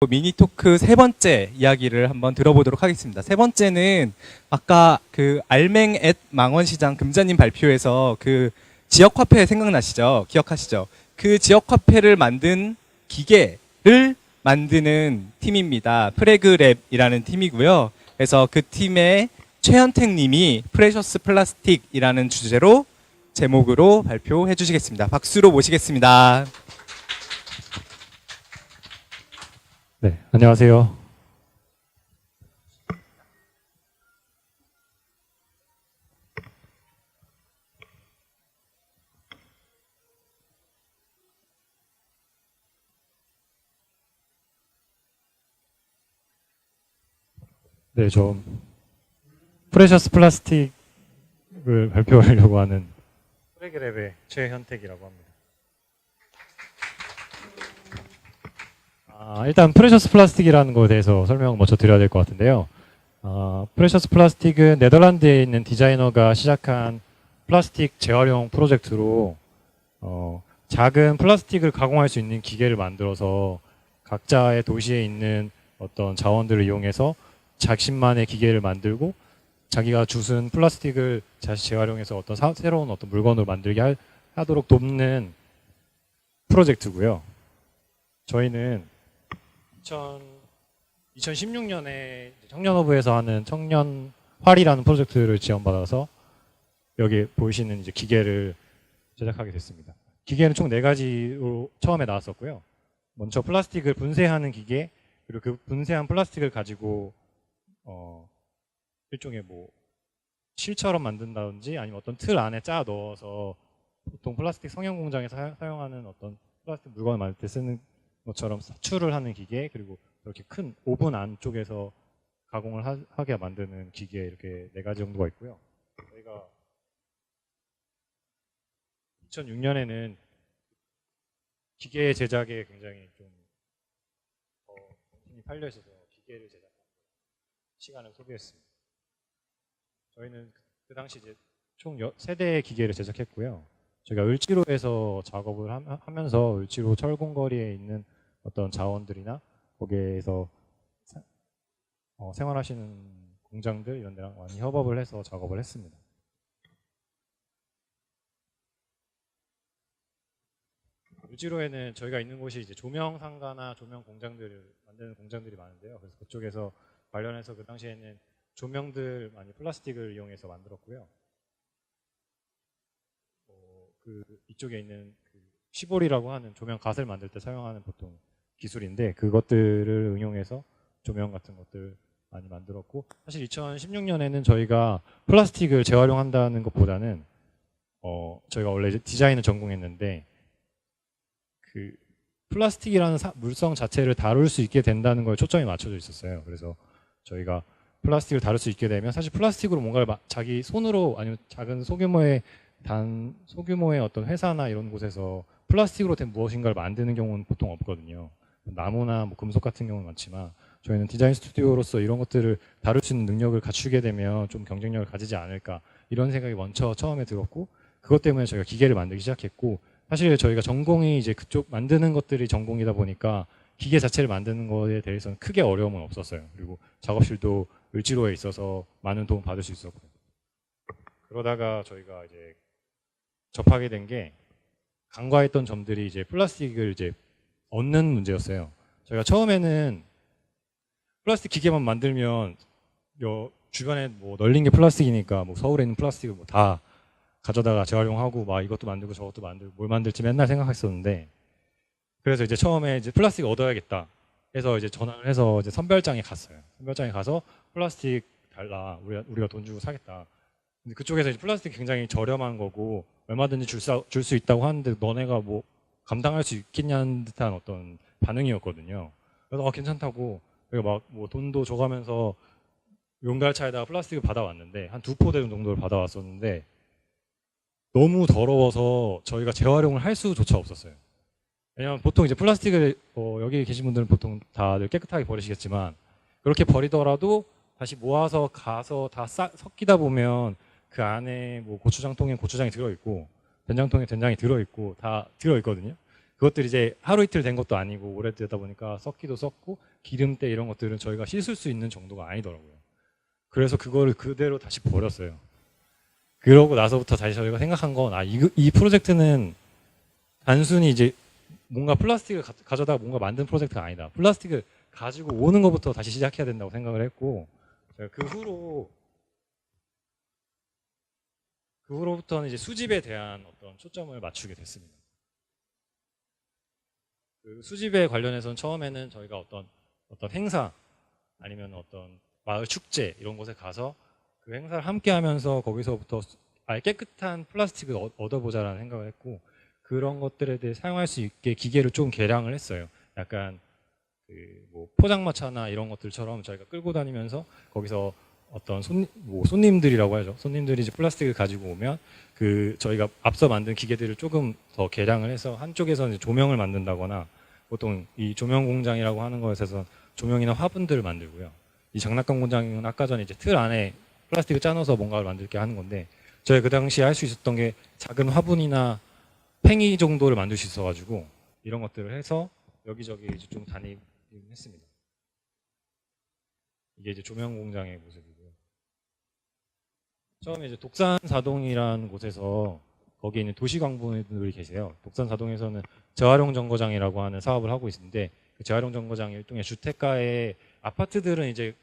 미니 토크 세 번째 이야기를 한번 들어보도록 하겠습니다. 세 번째는 아까 그 알맹 앳 망원시장 금자님 발표에서 그 지역 화폐 생각나시죠? 기억하시죠? 그 지역 화폐를 만든 기계를 만드는 팀입니다. 프레그랩이라는 팀이고요. 그래서 그 팀의 최현택 님이 프레셔스 플라스틱이라는 주제로 제목으로 발표해 주시겠습니다. 박수로 모시겠습니다. 네, 안녕하세요. 네, 저 프레셔스 플라스틱을 발표하려고 하는 프레그랩의 최현택이라고 합니다. 일단 프레셔스 플라스틱이라는 것에 대해서 설명을 먼저 드려야 될 것 같은데요. 프레셔스 플라스틱은 네덜란드에 있는 디자이너가 시작한 플라스틱 재활용 프로젝트로 작은 플라스틱을 가공할 수 있는 기계를 만들어서 각자의 도시에 있는 어떤 자원들을 이용해서 자신만의 기계를 만들고 자기가 주순 플라스틱을 다시 재활용해서 어떤 새로운 어떤 물건으로 만들게 하도록 돕는 프로젝트고요. 저희는 2016년에 청년허브에서 하는 청년활이라는 프로젝트를 지원받아서 여기 보이시는 이제 기계를 제작하게 됐습니다. 기계는 총 4가지로 처음에 나왔었고요. 먼저 플라스틱을 분쇄하는 기계, 그리고 그 분쇄한 플라스틱을 가지고 일종의 뭐 실처럼 만든다든지 아니면 어떤 틀 안에 짜 넣어서 보통 플라스틱 성형 공장에서 사용하는 어떤 플라스틱 물건을 만들 때 쓰는 것처럼 사출을 하는 기계, 그리고 이렇게 큰 오븐 안쪽에서 가공을 하게 만드는 기계, 이렇게 4가지 정도가 있고요. 저희가 2006년에는 기계 제작에 굉장히 좀 정신이 팔려 있어서 기계를 제작하는 시간을 소비했습니다. 저희는 그 당시 이제 총 3대의 기계를 제작했고요. 저희가 을지로에서 작업을 하면서 을지로 철공거리에 있는 어떤 자원들이나 거기에서 생활하시는 공장들 이런 데랑 많이 협업을 해서 작업을 했습니다. 을지로에는 저희가 있는 곳이 이제 조명 상가나 조명 공장들을 만드는 공장들이 많은데요. 그래서 그쪽에서 관련해서 그 당시에는 조명들 많이 플라스틱을 이용해서 만들었고요. 이쪽에 있는 그 시볼이라고 하는 조명 갓을 만들 때 사용하는 보통 기술인데 그것들을 응용해서 조명 같은 것들 많이 만들었고, 사실 2016년에는 저희가 플라스틱을 재활용한다는 것보다는 저희가 원래 이제 디자인을 전공했는데 그 플라스틱이라는 물성 자체를 다룰 수 있게 된다는 거에 초점이 맞춰져 있었어요. 그래서 저희가 플라스틱을 다룰 수 있게 되면 사실 플라스틱으로 뭔가를 자기 손으로 아니면 작은 소규모의 어떤 회사나 이런 곳에서 플라스틱으로 된 무엇인가를 만드는 경우는 보통 없거든요. 나무나 뭐 금속 같은 경우는 많지만 저희는 디자인 스튜디오로서 이런 것들을 다룰 수 있는 능력을 갖추게 되면 좀 경쟁력을 가지지 않을까, 이런 생각이 먼저 처음에 들었고, 그것 때문에 저희가 기계를 만들기 시작했고, 사실 저희가 전공이 이제 그쪽 만드는 것들이 전공이다 보니까 기계 자체를 만드는 거에 대해서는 크게 어려움은 없었어요. 그리고 작업실도 을지로에 있어서 많은 도움 받을 수 있었고, 그러다가 저희가 이제 접하게 된 게 간과했던 점들이 이제 플라스틱을 이제 얻는 문제였어요. 저희가 처음에는 플라스틱 기계만 만들면 주변에 뭐 널린 게 플라스틱이니까 뭐 서울에 있는 플라스틱을 뭐 다 가져다가 재활용하고 막 이것도 만들고 저것도 만들고 뭘 만들지 맨날 생각했었는데, 그래서 이제 처음에 이제 플라스틱 얻어야겠다 해서 이제 전화를 해서 이제 선별장에 갔어요. 선별장에 가서 플라스틱 달라, 우리가 돈 주고 사겠다. 근데 그쪽에서 이제 플라스틱 굉장히 저렴한 거고 얼마든지 줄 수 있다고 하는데 너네가 뭐 감당할 수 있겠냐는 듯한 어떤 반응이었거든요. 그래서 괜찮다고 저희가 막 뭐 돈도 줘가면서 용달차에다가 플라스틱을 받아왔는데 한 2포대 정도를 받아왔었는데 너무 더러워서 저희가 재활용을 할 수조차 없었어요. 왜냐면 보통 이제 플라스틱을 여기 계신 분들은 보통 다들 깨끗하게 버리시겠지만 그렇게 버리더라도 다시 모아서 가서 다 섞이다 보면 그 안에 뭐 고추장통에 고추장이 들어있고 된장통에 된장이 들어있고 다 들어있거든요. 그것들이 이제 하루 이틀 된 것도 아니고 오래되다 보니까 썩기도 썩고 기름때 이런 것들은 저희가 씻을 수 있는 정도가 아니더라고요. 그래서 그거를 그대로 다시 버렸어요. 그러고 나서부터 다시 저희가 생각한 건, 이 프로젝트는 단순히 이제 뭔가 플라스틱을 가져다가 뭔가 만든 프로젝트가 아니다. 플라스틱을 가지고 오는 것부터 다시 시작해야 된다고 생각을 했고, 제가 그 후로부터는 이제 수집에 대한 어떤 초점을 맞추게 됐습니다. 그 수집에 관련해서는 처음에는 저희가 어떤 행사 아니면 어떤 마을 축제 이런 곳에 가서 그 행사를 함께 하면서 거기서부터 아예 깨끗한 플라스틱을 얻어보자라는 생각을 했고, 그런 것들에 대해 사용할 수 있게 기계를 좀 개량을 했어요. 약간 뭐 포장마차나 이런 것들처럼 저희가 끌고 다니면서 거기서 어떤 손님들이라고 하죠. 손님들이 이제 플라스틱을 가지고 오면 저희가 앞서 만든 기계들을 조금 더 개량을 해서 한쪽에서는 이제 조명을 만든다거나, 보통 이 조명 공장이라고 하는 것에서 조명이나 화분들을 만들고요. 이 장난감 공장은 아까 전에 이제 틀 안에 플라스틱을 짜넣어서 뭔가를 만들게 하는 건데, 저희 그 당시에 할 수 있었던 게 작은 화분이나 팽이 정도를 만들 수 있어가지고 이런 것들을 해서 여기저기 이제 좀 다니긴 했습니다. 이게 이제 조명 공장의 모습이고요. 처음에 이제 독산사동이라는 곳에서 거기에 있는 도시광부들이 계세요. 독산사동에서는 재활용 정거장이라고 하는 사업을 하고 있는데, 그 재활용 정거장 일종의 주택가에, 아파트들은 이제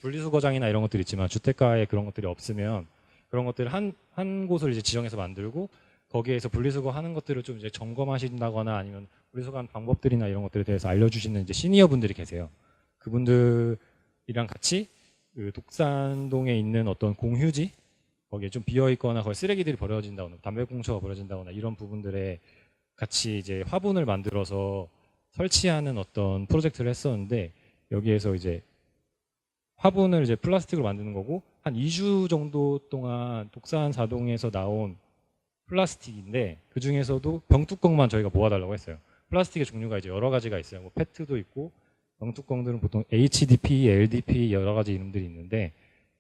분리수거장이나 이런 것들이 있지만 주택가에 그런 것들이 없으면 그런 것들을 한 곳을 이제 지정해서 만들고, 거기에서 분리수거 하는 것들을 좀 이제 점검하신다거나 아니면 분리수거하는 방법들이나 이런 것들에 대해서 알려주시는 이제 시니어 분들이 계세요. 그분들이랑 같이 그 독산동에 있는 어떤 공휴지, 거기에 좀 비어 있거나 거기 쓰레기들이 버려진다거나 담배꽁초가 버려진다거나 이런 부분들에 같이 이제 화분을 만들어서 설치하는 어떤 프로젝트를 했었는데, 여기에서 이제 화분을 이제 플라스틱으로 만드는 거고, 한 2주 정도 동안 독산사동에서 나온 플라스틱인데 그 중에서도 병뚜껑만 저희가 모아달라고 했어요. 플라스틱의 종류가 이제 여러 가지가 있어요. 뭐 페트도 있고, 병뚜껑들은 보통 HDP, LDP 여러 가지 이름들이 있는데,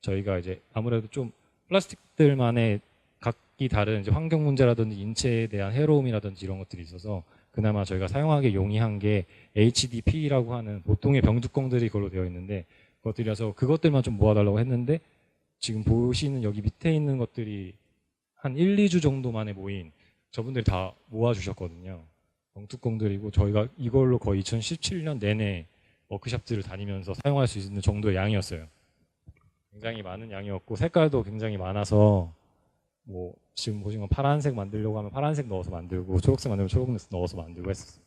저희가 이제 아무래도 좀 플라스틱들만의 각기 다른 이제 환경 문제라든지 인체에 대한 해로움이라든지 이런 것들이 있어서 그나마 저희가 사용하기 용이한 게 HDP라고 하는 보통의 병뚜껑들이 그걸로 되어 있는데, 그것들이라서 그것들만 좀 모아달라고 했는데, 지금 보시는 여기 밑에 있는 것들이 한 1, 2주 정도 만에 모인, 저분들이 다 모아주셨거든요. 병뚜껑들이고, 저희가 이걸로 거의 2017년 내내 워크숍들을 다니면서 사용할 수 있는 정도의 양이었어요. 굉장히 많은 양이었고, 색깔도 굉장히 많아서 뭐 지금 보시면 파란색 만들려고 하면 파란색 넣어서 만들고, 초록색 만들면 초록색 넣어서 만들고 했었어요.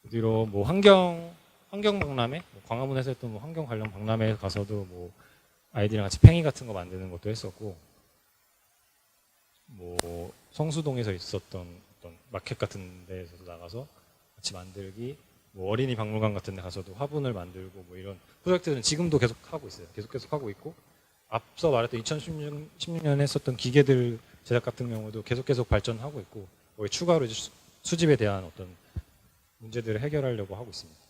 그 뒤로 뭐 환경 박람회, 뭐 광화문에서 했던 뭐 환경 관련 박람회에 가서도 뭐 아이들이랑 같이 팽이 같은 거 만드는 것도 했었고, 뭐 성수동에서 있었던 어떤 마켓 같은 데에서도 나가서 같이 만들기, 뭐 어린이 박물관 같은 데 가서도 화분을 만들고, 뭐 이런 프로젝트는 지금도 계속 하고 있어요. 계속 하고 있고, 앞서 말했던 2016년에 했었던 기계들 제작 같은 경우도 계속 발전하고 있고, 거기 추가로 이제 수집에 대한 어떤 문제들을 해결하려고 하고 있습니다.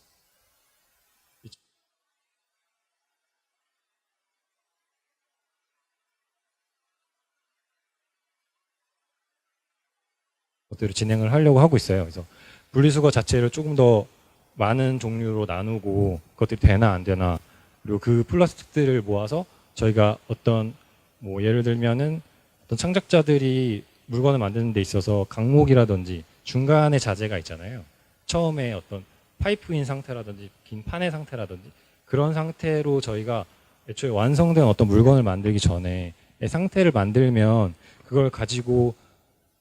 것들을 진행을 하려고 하고 있어요. 그래서 분리수거 자체를 조금 더 많은 종류로 나누고, 그것들이 되나 안 되나, 그리고 그 플라스틱들을 모아서 저희가 어떤 뭐 예를 들면은 어떤 창작자들이 물건을 만드는 데 있어서 강목이라든지 중간에 자재가 있잖아요. 처음에 어떤 파이프인 상태라든지 긴 판의 상태라든지 그런 상태로 저희가 애초에 완성된 어떤 물건을 만들기 전에 상태를 만들면 그걸 가지고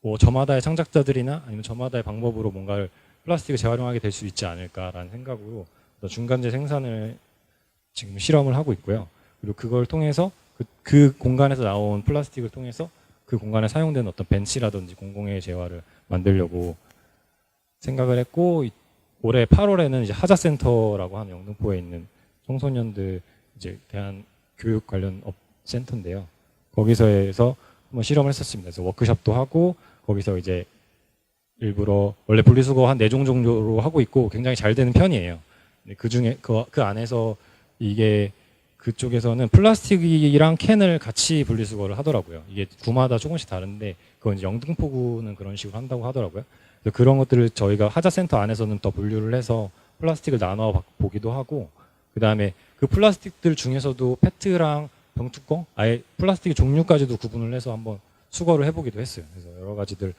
뭐 저마다의 창작자들이나 아니면 저마다의 방법으로 뭔가를 플라스틱을 재활용하게 될 수 있지 않을까라는 생각으로 중간재 생산을 지금 실험을 하고 있고요. 그리고 그걸 통해서 그 공간에서 나온 플라스틱을 통해서 그 공간에 사용되는 어떤 벤치라든지 공공의 재활을 만들려고 생각을 했고, 올해 8월에는 이제 하자센터라고 하는 영등포에 있는 청소년들 이제 대한 교육 관련 센터인데요. 거기서 해서 한번 실험을 했었습니다. 그래서 워크숍도 하고, 거기서 이제 일부러 원래 분리수거 한 4종 정도로 하고 있고 굉장히 잘 되는 편이에요. 그 중에 그 안에서 이게 그쪽에서는 플라스틱이랑 캔을 같이 분리수거를 하더라고요. 이게 구마다 조금씩 다른데 그건 이제 영등포구는 그런 식으로 한다고 하더라고요. 그래서 그런 것들을 저희가 하자센터 안에서는 더 분류를 해서 플라스틱을 나눠 보기도 하고, 그 다음에 그 플라스틱들 중에서도 페트랑 병뚜껑, 아예 플라스틱 종류까지도 구분을 해서 한번 수거를 해보기도 했어요. 그래서 여러 가지들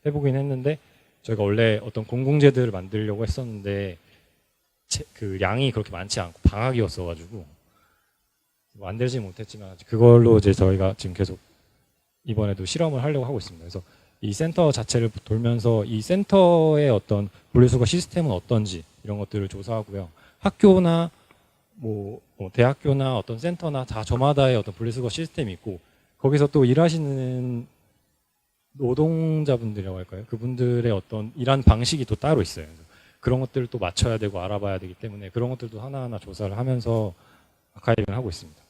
해보긴 했는데, 저희가 원래 어떤 공공재들을 만들려고 했었는데 그 양이 그렇게 많지 않고 방학이었어가지고 만들지 못했지만, 그걸로 이제 저희가 지금 계속 이번에도 실험을 하려고 하고 있습니다. 그래서 이 센터 자체를 돌면서 이 센터의 어떤 분리수거 시스템은 어떤지 이런 것들을 조사하고요. 학교나 뭐 대학교나 어떤 센터나 다 저마다의 어떤 분리수거 시스템이 있고, 거기서 또 일하시는 노동자분들이라고 할까요? 그분들의 어떤 일한 방식이 또 따로 있어요. 그래서 그런 것들을 또 맞춰야 되고 알아봐야 되기 때문에 그런 것들도 하나하나 조사를 하면서 아카이빙을 하고 있습니다.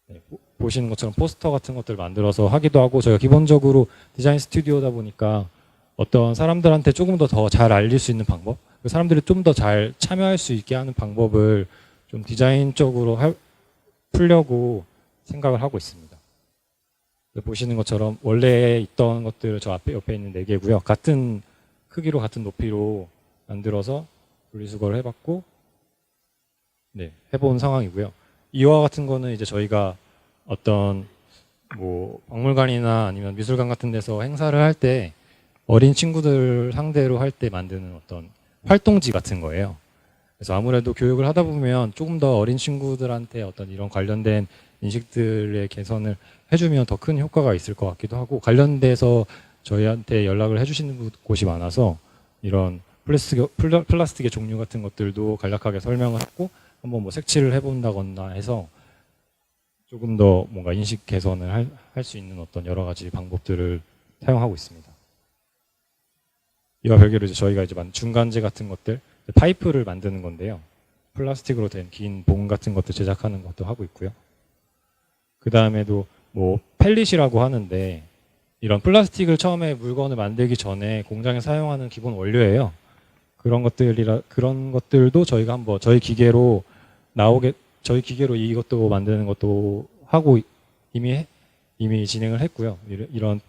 네, 보시는 것처럼 포스터 같은 것들을 만들어서 하기도 하고, 저희가 기본적으로 디자인 스튜디오다 보니까 어떤 사람들한테 조금 더 잘 알릴 수 있는 방법, 그 사람들이 좀 더 잘 참여할 수 있게 하는 방법을 좀 디자인적으로 풀려고 생각을 하고 있습니다. 보시는 것처럼 원래 있던 것들을 저 옆에 있는 4개고요. 같은 크기로 같은 높이로 만들어서 분리수거를 해봤고, 네, 해본 상황이고요. 이와 같은 거는 이제 저희가 어떤 뭐 박물관이나 아니면 미술관 같은 데서 행사를 할 때 어린 친구들 상대로 할 때 만드는 어떤 활동지 같은 거예요. 그래서 아무래도 교육을 하다 보면 조금 더 어린 친구들한테 어떤 이런 관련된 인식들의 개선을 해주면 더 큰 효과가 있을 것 같기도 하고, 관련돼서 저희한테 연락을 해주시는 곳이 많아서 이런 플라스틱의 종류 같은 것들도 간략하게 설명을 하고 한번 뭐 색칠을 해본다거나 해서 조금 더 뭔가 인식 개선을 할 수 있는 어떤 여러 가지 방법들을 사용하고 있습니다. 이와 별개로 이제 저희가 이제 중간재 같은 것들, 파이프를 만드는 건데요. 플라스틱으로 된 긴 봉 같은 것들 제작하는 것도 하고 있고요. 그 다음에도 뭐 펠릿이라고 하는데, 이런 플라스틱을 처음에 물건을 만들기 전에 공장에 사용하는 기본 원료예요. 그런 것들도 저희가 한번 저희 기계로 이것도 만드는 것도 하고 이미 진행을 했고요. 이런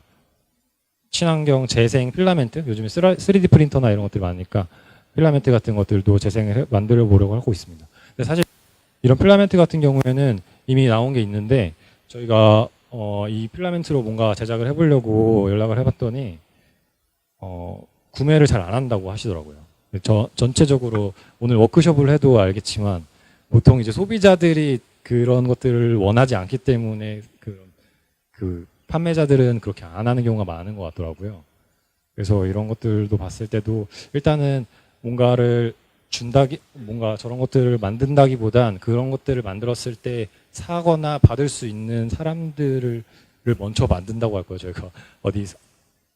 친환경 재생 필라멘트, 요즘에 3D 프린터나 이런 것들이 많으니까 필라멘트 같은 것들도 재생을 만들어 보려고 하고 있습니다. 근데 사실 이런 필라멘트 같은 경우에는 이미 나온 게 있는데, 저희가 이 필라멘트로 뭔가 제작을 해보려고 연락을 해봤더니 구매를 잘 안 한다고 하시더라고요. 전체적으로 오늘 워크숍을 해도 알겠지만 보통 이제 소비자들이 그런 것들을 원하지 않기 때문에 그 판매자들은 그렇게 안 하는 경우가 많은 것 같더라고요. 그래서 이런 것들도 봤을 때도 일단은 뭔가 저런 것들을 만든다기보단 그런 것들을 만들었을 때 사거나 받을 수 있는 사람들을 먼저 만든다고 할 거예요. 저희가 어디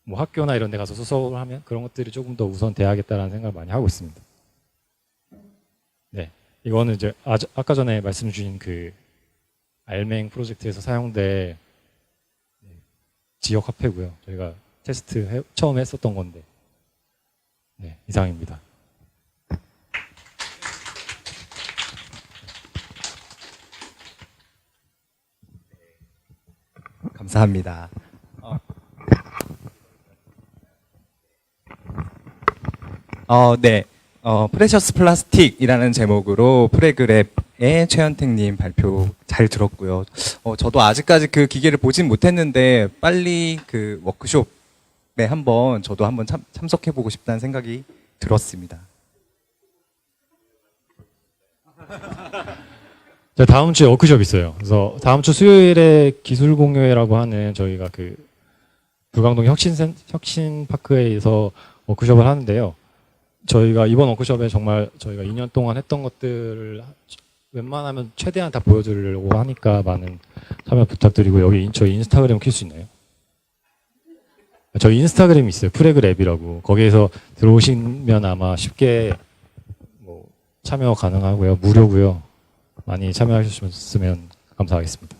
뭐 학교나 이런 데 가서 수업을 하면 그런 것들이 조금 더 우선 돼야겠다라는 생각을 많이 하고 있습니다. 네, 이거는 이제 아까 전에 말씀 주신 그 알맹 프로젝트에서 사용될 지역 화폐고요. 저희가 테스트 처음 했었던 건데, 네, 이상입니다. 감사합니다. 네. 프레셔스 플라스틱이라는 제목으로 프레그랩의 최현택님 발표 잘 들었고요. 저도 아직까지 그 기계를 보진 못했는데 빨리 그 워크숍에 저도 한번 참석해보고 싶다는 생각이 들었습니다. 다음 주에 워크숍 있어요. 그래서 다음 주 수요일에 기술공유회라고 하는 저희가 그 불광동 혁신파크에서 워크숍을 하는데요. 저희가 이번 워크숍에 정말 저희가 2년 동안 했던 것들을 웬만하면 최대한 다 보여드리려고 하니까 많은 참여 부탁드리고, 여기 저희 인스타그램 킬 수 있나요? 저희 인스타그램이 있어요. 프레그랩이라고. 거기에서 들어오시면 아마 쉽게 뭐 참여 가능하고요. 무료고요. 많이 참여하셨으면 감사하겠습니다.